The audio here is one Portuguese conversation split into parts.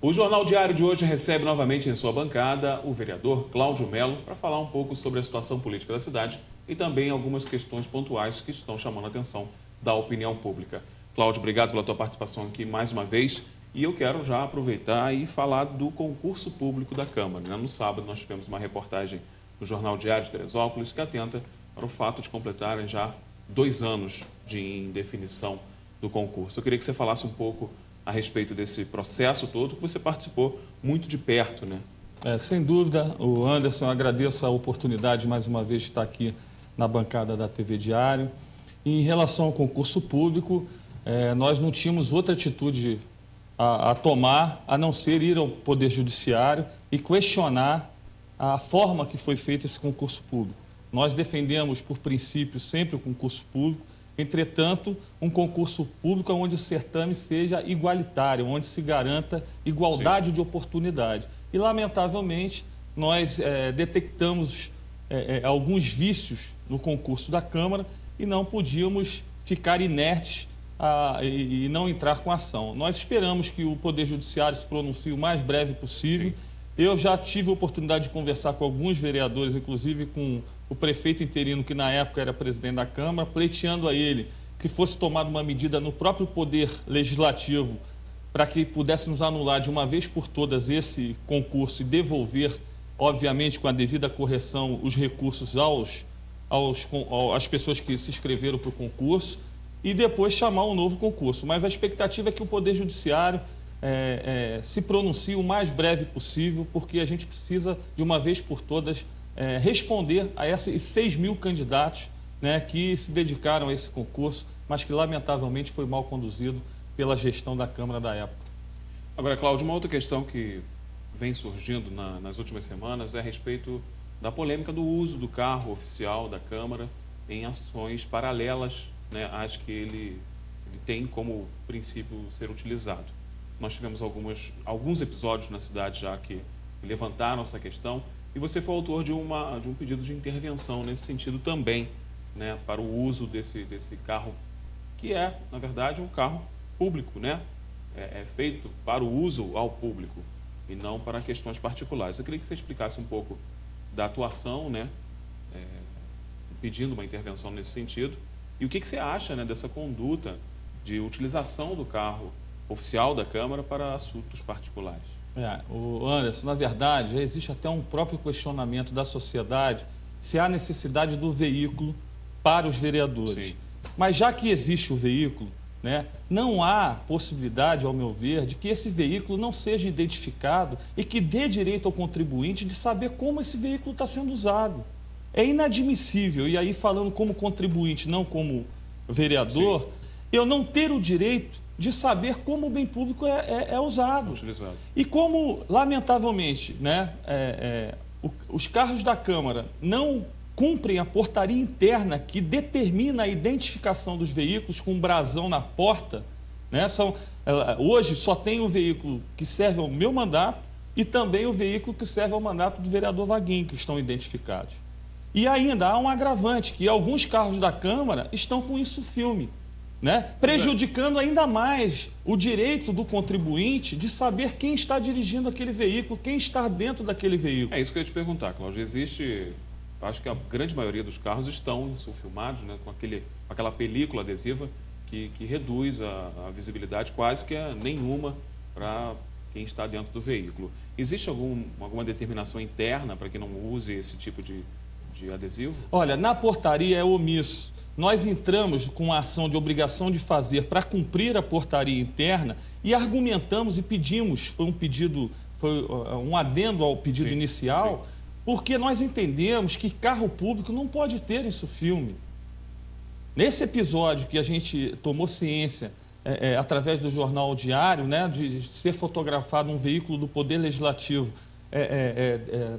O Jornal Diário de hoje recebe novamente em sua bancada o vereador Cláudio Melo para falar um pouco sobre a situação política da cidade e também algumas questões pontuais que estão chamando a atenção da opinião pública. Cláudio, obrigado pela tua participação aqui mais uma vez e eu quero já aproveitar e falar do concurso público da Câmara. No sábado nós tivemos uma reportagem no Jornal Diário de Teresópolis que atenta para o fato de completarem já 2 anos de indefinição do concurso. Eu queria que você falasse um pouco a respeito desse processo todo, que você participou muito de perto, né? Sem dúvida, o Anderson, eu agradeço a oportunidade mais uma vez de estar aqui na bancada da TV Diário. Em relação ao concurso público, nós não tínhamos outra atitude a tomar, a não ser ir ao Poder Judiciário e questionar a forma que foi feito esse concurso público. Nós defendemos, por princípio, sempre o concurso público. Entretanto, um concurso público onde o certame seja igualitário, onde se garanta igualdade de oportunidade. E, lamentavelmente, nós detectamos alguns vícios no concurso da Câmara e não podíamos ficar inertes e não entrar com ação. Nós esperamos que o Poder Judiciário se pronuncie o mais breve possível. Sim. Eu já tive a oportunidade de conversar com alguns vereadores, inclusive com o prefeito interino, que na época era presidente da Câmara, pleiteando a ele que fosse tomada uma medida no próprio Poder Legislativo para que pudéssemos anular de uma vez por todas esse concurso e devolver, obviamente, com a devida correção, os recursos às pessoas que se inscreveram para o concurso e depois chamar um novo concurso. Mas a expectativa é que o Poder Judiciário se pronuncie o mais breve possível, porque a gente precisa, de uma vez por todas, responder a esses 6 mil candidatos, né, que se dedicaram a esse concurso, mas que lamentavelmente foi mal conduzido pela gestão da Câmara da época. Agora, Cláudio, uma outra questão que vem surgindo nas últimas semanas é a respeito da polêmica do uso do carro oficial da Câmara em ações paralelas, né, às que ele tem como princípio ser utilizado. Nós tivemos alguns episódios na cidade já que levantaram essa questão e você foi autor de um pedido de intervenção nesse sentido também, né, para o uso desse carro, que é, na verdade, um carro público, né? É feito para o uso ao público e não para questões particulares. Eu queria que você explicasse um pouco da atuação, né, pedindo uma intervenção nesse sentido e o que você acha, né, dessa conduta de utilização do carro oficial da Câmara para assuntos particulares. O Anderson, na verdade, já existe até um próprio questionamento da sociedade se há necessidade do veículo para os vereadores. Sim. Mas já que existe o veículo, né, não há possibilidade, ao meu ver, de que esse veículo não seja identificado e que dê direito ao contribuinte de saber como esse veículo está sendo usado. É inadmissível, e aí falando como contribuinte, não como vereador, sim, eu não ter o direito de saber como o bem público é usado. Utilizado. E como, lamentavelmente, né, os carros da Câmara não cumprem a portaria interna que determina a identificação dos veículos com um brasão na porta, né, hoje só tem o veículo que serve ao meu mandato e também o veículo que serve ao mandato do vereador Vaguinho, que estão identificados. E ainda há um agravante, que alguns carros da Câmara estão com isso filme, né, prejudicando ainda mais o direito do contribuinte de saber quem está dirigindo aquele veículo, quem está dentro daquele veículo. É isso que eu ia te perguntar, Cláudio. Acho que a grande maioria dos carros são filmados, né, com aquela película adesiva que reduz a visibilidade quase que nenhuma para quem está dentro do veículo. Existe alguma determinação interna para que não use esse tipo de adesivo? Olha, na portaria é omisso. Nós entramos com a ação de obrigação de fazer para cumprir a portaria interna e argumentamos e pedimos, foi um adendo ao pedido sim, inicial, sim, porque nós entendemos que carro público não pode ter isso filme. Nesse episódio que a gente tomou ciência através do Jornal Diário, né, de ser fotografado um veículo do Poder Legislativo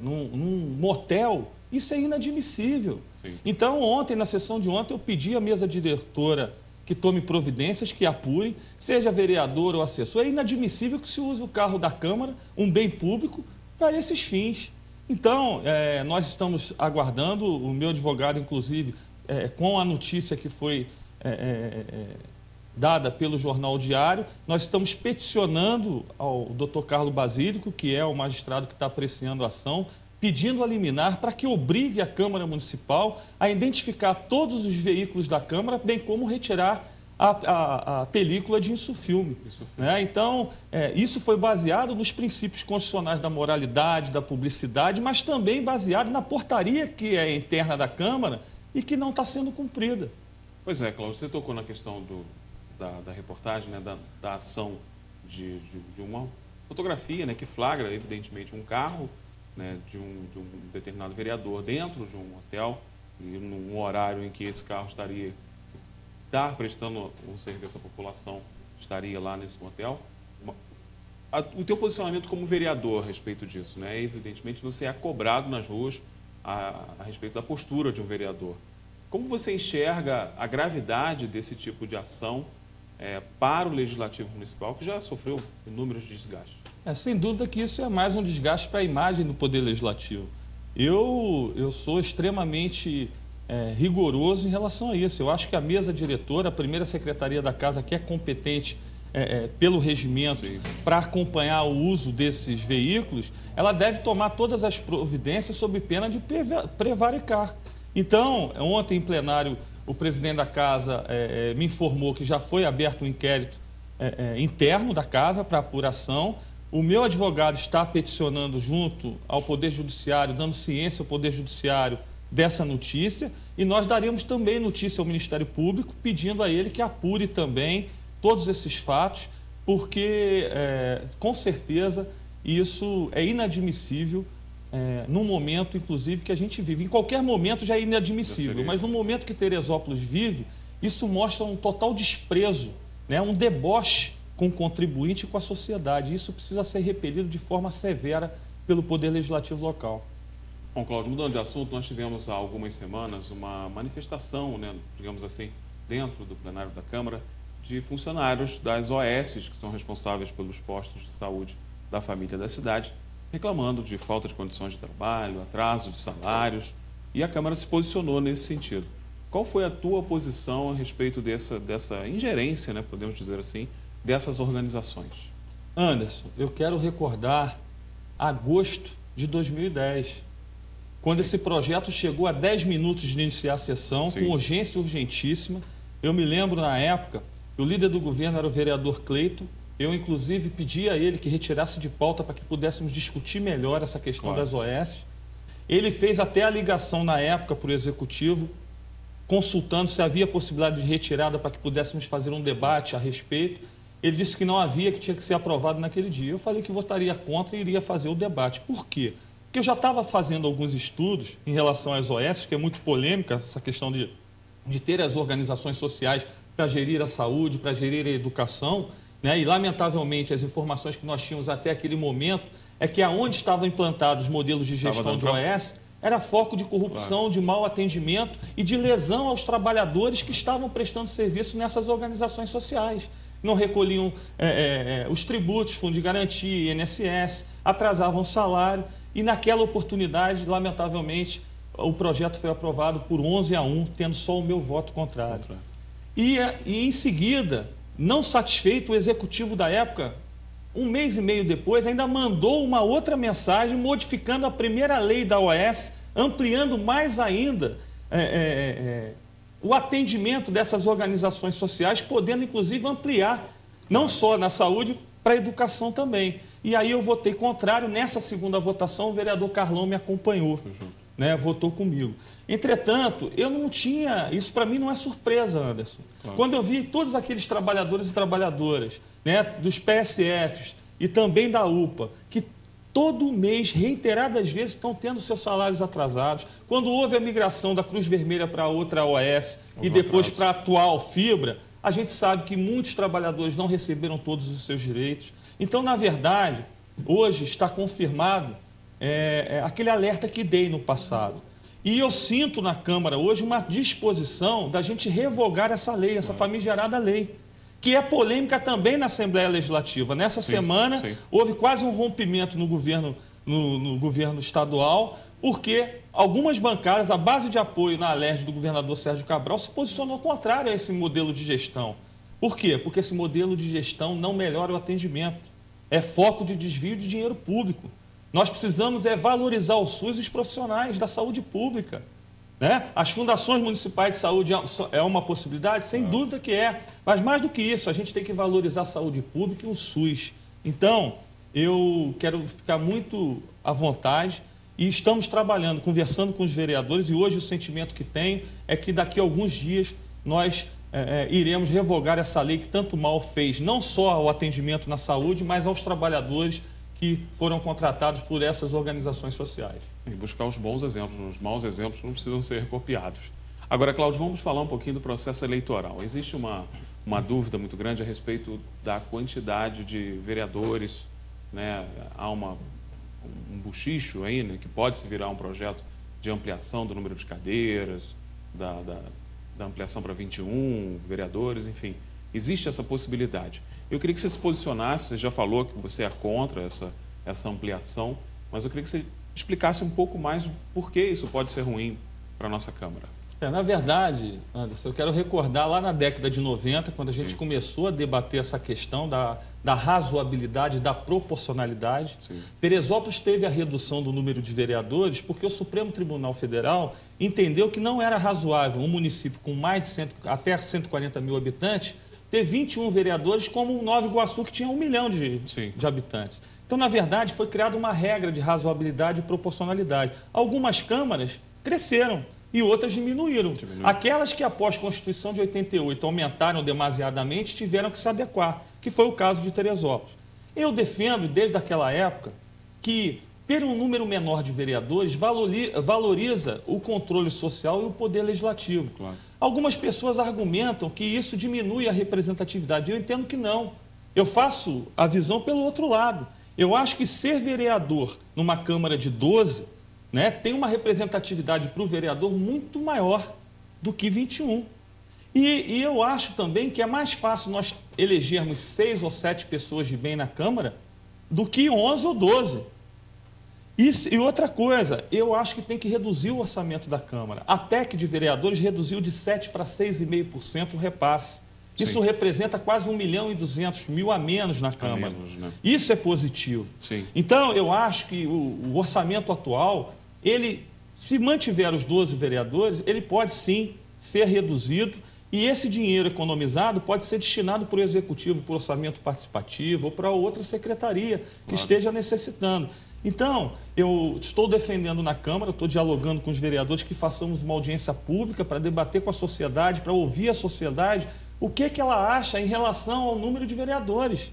num motel, isso é inadmissível. Sim. Então, na sessão de ontem, eu pedi à mesa diretora que tome providências, que apurem, seja vereador ou assessor. É inadmissível que se use o carro da Câmara, um bem público, para esses fins. Então, nós estamos aguardando, o meu advogado, inclusive, com a notícia que foi dada pelo Jornal Diário. Nós estamos peticionando ao Dr. Carlos Basílico, que é o magistrado que está apreciando a ação, pedindo a liminar para que obrigue a Câmara Municipal a identificar todos os veículos da Câmara, bem como retirar a película de insufilme. Né? Então, isso foi baseado nos princípios constitucionais da moralidade, da publicidade, mas também baseado na portaria que é interna da Câmara e que não está sendo cumprida. Pois é, Cláudio, você tocou na questão da reportagem, né, da ação de uma fotografia, né, que flagra, evidentemente, um carro, né, de um determinado vereador dentro de um hotel, e num horário em que esse carro estaria prestando um serviço à população, estaria lá nesse motel. O teu posicionamento como vereador a respeito disso, né? Evidentemente, você é cobrado nas ruas a respeito da postura de um vereador. Como você enxerga a gravidade desse tipo de ação para o Legislativo Municipal, que já sofreu inúmeros desgastes? Sem dúvida que isso é mais um desgaste para a imagem do Poder Legislativo. Eu sou extremamente rigoroso em relação a isso. Eu acho que a mesa diretora, a primeira secretaria da Casa, que é competente pelo regimento para acompanhar o uso desses veículos, ela deve tomar todas as providências sob pena de prevaricar. Então, ontem em plenário, o presidente da Casa me informou que já foi aberto um inquérito interno da Casa para apuração. O meu advogado está peticionando junto ao Poder Judiciário, dando ciência ao Poder Judiciário dessa notícia, e nós daremos também notícia ao Ministério Público, pedindo a ele que apure também todos esses fatos, porque, com certeza, isso é inadmissível num momento, inclusive, que a gente vive. Em qualquer momento já é inadmissível, mas no momento que Teresópolis vive, isso mostra um total desprezo, né, um deboche com o contribuinte e com a sociedade. Isso precisa ser repelido de forma severa pelo Poder Legislativo local. Bom, Cláudio, mudando de assunto, nós tivemos há algumas semanas uma manifestação, né, digamos assim, dentro do plenário da Câmara, de funcionários das OS, que são responsáveis pelos postos de saúde da família da cidade, reclamando de falta de condições de trabalho, atraso de salários, e a Câmara se posicionou nesse sentido. Qual foi a tua posição a respeito dessa ingerência, né, podemos dizer assim, dessas organizações? Anderson, eu quero recordar agosto de 2010, quando esse projeto chegou a 10 minutos de iniciar a sessão, com urgência urgentíssima. Eu me lembro, na época, que o líder do governo era o vereador Cleiton. Eu, inclusive, pedi a ele que retirasse de pauta para que pudéssemos discutir melhor essa questão das OS. Ele fez até a ligação, na época, para o Executivo, consultando se havia possibilidade de retirada para que pudéssemos fazer um debate a respeito. Ele disse que não havia, que tinha que ser aprovado naquele dia. Eu falei que votaria contra e iria fazer o debate. Por quê? Porque eu já estava fazendo alguns estudos em relação às OS, que é muito polêmica, essa questão de ter as organizações sociais para gerir a saúde, para gerir a educação, né? E, lamentavelmente, as informações que nós tínhamos até aquele momento é que aonde estavam implantados os modelos de gestão de OS era foco de corrupção, de mau atendimento e de lesão aos trabalhadores que estavam prestando serviço nessas organizações sociais. Não recolhiam os tributos, fundo de garantia, INSS, atrasavam o salário. E naquela oportunidade, lamentavelmente, o projeto foi aprovado por 11-1, tendo só o meu voto contrário. E em seguida, não satisfeito, o executivo da época, um mês e meio depois, ainda mandou uma outra mensagem modificando a primeira lei da OAS, ampliando mais ainda o atendimento dessas organizações sociais, podendo inclusive ampliar, não só na saúde, para a educação também. E aí eu votei contrário. Nessa segunda votação, o vereador Carlão me acompanhou, né, votou comigo. Entretanto, eu não tinha... Isso para mim não é surpresa, Anderson. Claro. Quando eu vi todos aqueles trabalhadores e trabalhadoras, né, dos PSFs e também da UPA, que todo mês, reiteradas vezes, estão tendo seus salários atrasados. Quando houve a migração da Cruz Vermelha para outra OS e depois para a atual Fibra, a gente sabe que muitos trabalhadores não receberam todos os seus direitos. Então, na verdade, hoje está confirmado aquele alerta que dei no passado. E eu sinto na Câmara hoje uma disposição da gente revogar essa lei, essa famigerada lei, que é polêmica também na Assembleia Legislativa. Nessa semana, houve quase um rompimento no governo estadual, porque algumas bancadas, a base de apoio na Alerj do governador Sérgio Cabral, se posicionou contrária a esse modelo de gestão. Por quê? Porque esse modelo de gestão não melhora o atendimento. É foco de desvio de dinheiro público. Nós precisamos valorizar o SUS e os profissionais da saúde pública. Né? As fundações municipais de saúde é uma possibilidade? Sem dúvida que é. Mas mais do que isso, a gente tem que valorizar a saúde pública e o SUS. Então, eu quero ficar muito à vontade e estamos trabalhando, conversando com os vereadores, e hoje o sentimento que tenho é que daqui a alguns dias nós iremos revogar essa lei que tanto mal fez, não só ao atendimento na saúde, mas aos trabalhadores que foram contratados por essas organizações sociais. E buscar os bons exemplos, os maus exemplos não precisam ser copiados. Agora, Cláudio, vamos falar um pouquinho do processo eleitoral. Existe uma dúvida muito grande a respeito da quantidade de vereadores, né? Há um buchicho aí, né, que pode se virar um projeto de ampliação do número de cadeiras, da ampliação para 21 vereadores, enfim. Existe essa possibilidade. Eu queria que você se posicionasse, você já falou que você é contra essa ampliação, mas eu queria que você explicasse um pouco mais por que isso pode ser ruim para a nossa Câmara. Na verdade, Anderson, eu quero recordar lá na década de 90, quando a gente começou a debater essa questão da razoabilidade, da proporcionalidade. Sim. Teresópolis teve a redução do número de vereadores porque o Supremo Tribunal Federal entendeu que não era razoável um município com mais de até 140 mil habitantes ter 21 vereadores, como o Nova Iguaçu, que tinha 1 milhão de habitantes. Então, na verdade, foi criada uma regra de razoabilidade e proporcionalidade. Algumas câmaras cresceram e outras diminuíram. Aquelas que, após a Constituição de 88, aumentaram demasiadamente, tiveram que se adequar, que foi o caso de Teresópolis. Eu defendo, desde aquela época, que ter um número menor de vereadores valoriza o controle social e o poder legislativo. Claro. Algumas pessoas argumentam que isso diminui a representatividade. Eu entendo que não. Eu faço a visão pelo outro lado. Eu acho que ser vereador numa Câmara de 12... tem uma representatividade para o vereador muito maior do que 21. E eu acho também que é mais fácil nós elegermos 6 ou 7 pessoas de bem na Câmara do que 11 ou 12. E outra coisa, eu acho que tem que reduzir o orçamento da Câmara. A PEC de vereadores reduziu de 7% para 6,5% o repasse. Isso representa quase 1.200.000 a menos na Câmara. Isso é positivo. Sim. Então, eu acho que o orçamento atual, ele, se mantiver os 12 vereadores, ele pode sim ser reduzido e esse dinheiro economizado pode ser destinado para o Executivo, para o orçamento participativo ou para outra secretaria que esteja necessitando. Então, eu estou defendendo na Câmara, estou dialogando com os vereadores que façamos uma audiência pública para debater com a sociedade, para ouvir a sociedade o que ela acha em relação ao número de vereadores.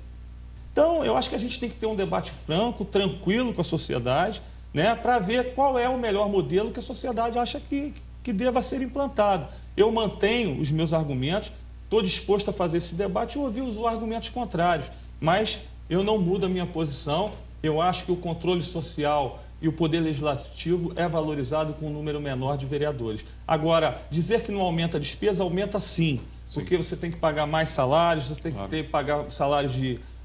Então, eu acho que a gente tem que ter um debate franco, tranquilo com a sociedade, para ver qual é o melhor modelo que a sociedade acha que deva ser implantado. Eu mantenho os meus argumentos, estou disposto a fazer esse debate e ouvir os argumentos contrários, mas eu não mudo a minha posição. Eu acho que o controle social e o poder legislativo é valorizado com um número menor de vereadores. Agora, dizer que não aumenta a despesa, aumenta sim. Porque você tem que pagar mais salários, você tem que pagar salários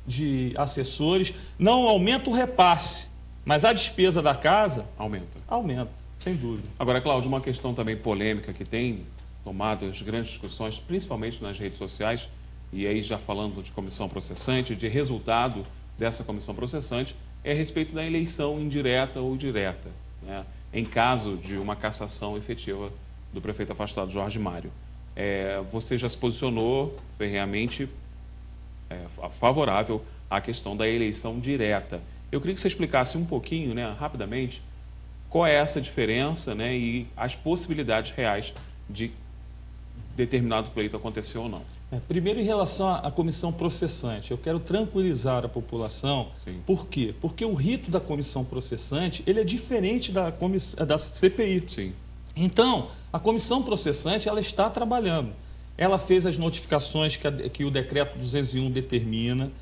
de assessores. Não aumenta o repasse, mas a despesa da casa... Aumenta, sem dúvida. Agora, Cláudio, uma questão também polêmica que tem tomado as grandes discussões, principalmente nas redes sociais, e aí já falando de comissão processante, de resultado dessa comissão processante, é a respeito da eleição indireta ou direta, em caso de uma cassação efetiva do prefeito afastado Jorge Mário. Você já se posicionou ferrenhamente favorável à questão da eleição direta. Eu queria que você explicasse um pouquinho, rapidamente, qual é essa diferença e as possibilidades reais de determinado pleito acontecer ou não. Primeiro, em relação à comissão processante, eu quero tranquilizar a população. Sim. Por quê? Porque o rito da comissão processante ele é diferente da CPI. Sim. Então, a comissão processante ela está trabalhando. Ela fez as notificações que o decreto 201 determina.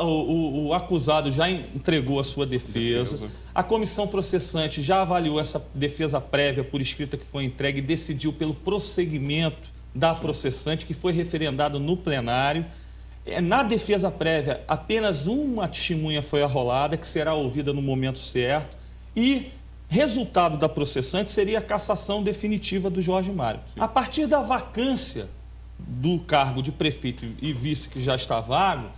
O acusado já entregou a sua defesa. A comissão processante já avaliou essa defesa prévia por escrita que foi entregue e decidiu pelo prosseguimento da processante, que foi referendada no plenário. Na defesa prévia, apenas uma testemunha foi arrolada, que será ouvida no momento certo, e resultado da processante seria a cassação definitiva do Jorge Mário. Sim. A partir da vacância do cargo de prefeito e vice que já está vago,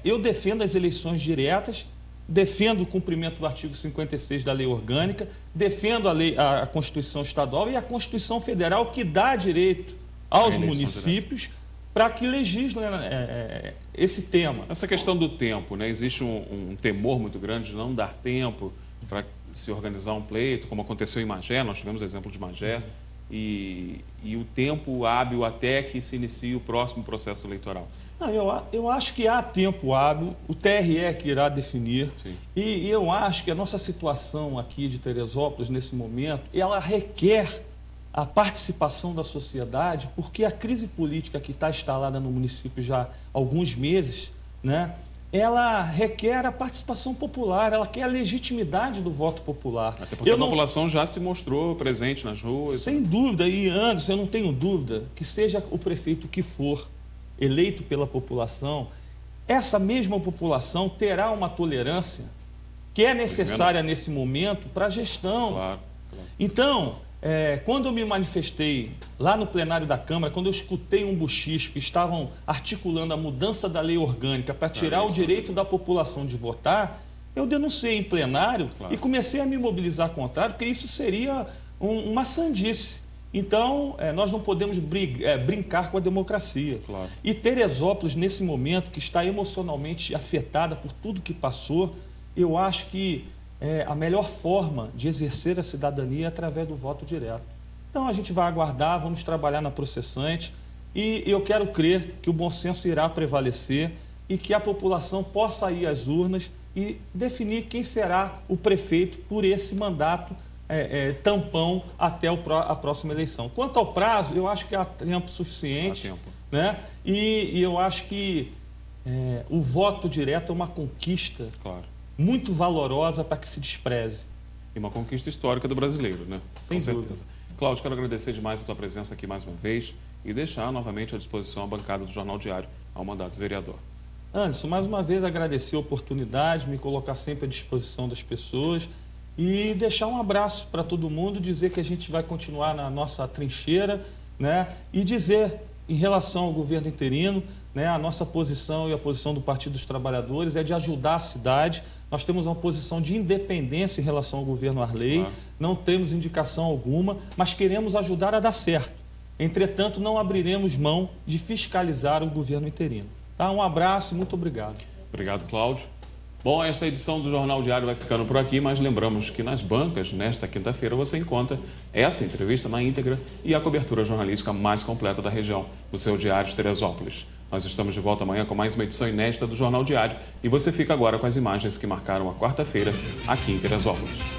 eu defendo as eleições diretas, defendo o cumprimento do artigo 56 da lei orgânica, defendo a Constituição Estadual e a Constituição Federal, que dá direito aos municípios para que legislem esse tema. Essa questão do tempo, né? Existe um temor muito grande de não dar tempo para se organizar um pleito, como aconteceu em Magé, nós tivemos o exemplo de Magé, e o tempo hábil até que se inicie o próximo processo eleitoral. Não, eu acho que há tempo hábil, o TRE que irá definir, e eu acho que a nossa situação aqui de Teresópolis, nesse momento, ela requer a participação da sociedade, porque a crise política que está instalada no município já há alguns meses, né, ela requer a participação popular, ela quer a legitimidade do voto popular. Até porque a população já se mostrou presente nas ruas. Sem dúvida, e Anderson, eu não tenho dúvida que seja o prefeito que for eleito pela população, essa mesma população terá uma tolerância que é necessária nesse momento para a gestão. Claro. Então, quando eu me manifestei lá no plenário da Câmara, quando eu escutei um buchicho que estavam articulando a mudança da lei orgânica para tirar o direito da população de votar, eu denunciei em plenário e comecei a me mobilizar contrário, porque isso seria uma sandice. Então, nós não podemos brincar com a democracia. Claro. E Teresópolis, nesse momento, que está emocionalmente afetada por tudo que passou, eu acho que a melhor forma de exercer a cidadania é através do voto direto. Então, a gente vai aguardar, vamos trabalhar na processante e eu quero crer que o bom senso irá prevalecer e que a população possa ir às urnas e definir quem será o prefeito por esse mandato tampão até a próxima eleição. Quanto ao prazo, eu acho que há tempo suficiente. Né? E eu acho que o voto direto é uma conquista muito valorosa para que se despreze. E uma conquista histórica do brasileiro, né? Sem dúvida. Cláudio, quero agradecer demais a tua presença aqui mais uma vez e deixar novamente à disposição a bancada do Jornal Diário ao mandato vereador. Anderson, mais uma vez agradecer a oportunidade, me colocar sempre à disposição das pessoas e deixar um abraço para todo mundo, dizer que a gente vai continuar na nossa trincheira, né? E dizer, em relação ao governo interino, né, a nossa posição e a posição do Partido dos Trabalhadores é de ajudar a cidade. Nós temos uma posição de independência em relação ao governo Arley, não temos indicação alguma, mas queremos ajudar a dar certo. Entretanto, não abriremos mão de fiscalizar o governo interino. Tá? Um abraço e muito obrigado. Obrigado, Cláudio. Bom, esta edição do Jornal Diário vai ficando por aqui, mas lembramos que nas bancas, nesta quinta-feira, você encontra essa entrevista na íntegra e a cobertura jornalística mais completa da região, do seu Diário de Teresópolis. Nós estamos de volta amanhã com mais uma edição inédita do Jornal Diário e você fica agora com as imagens que marcaram a quarta-feira aqui em Teresópolis.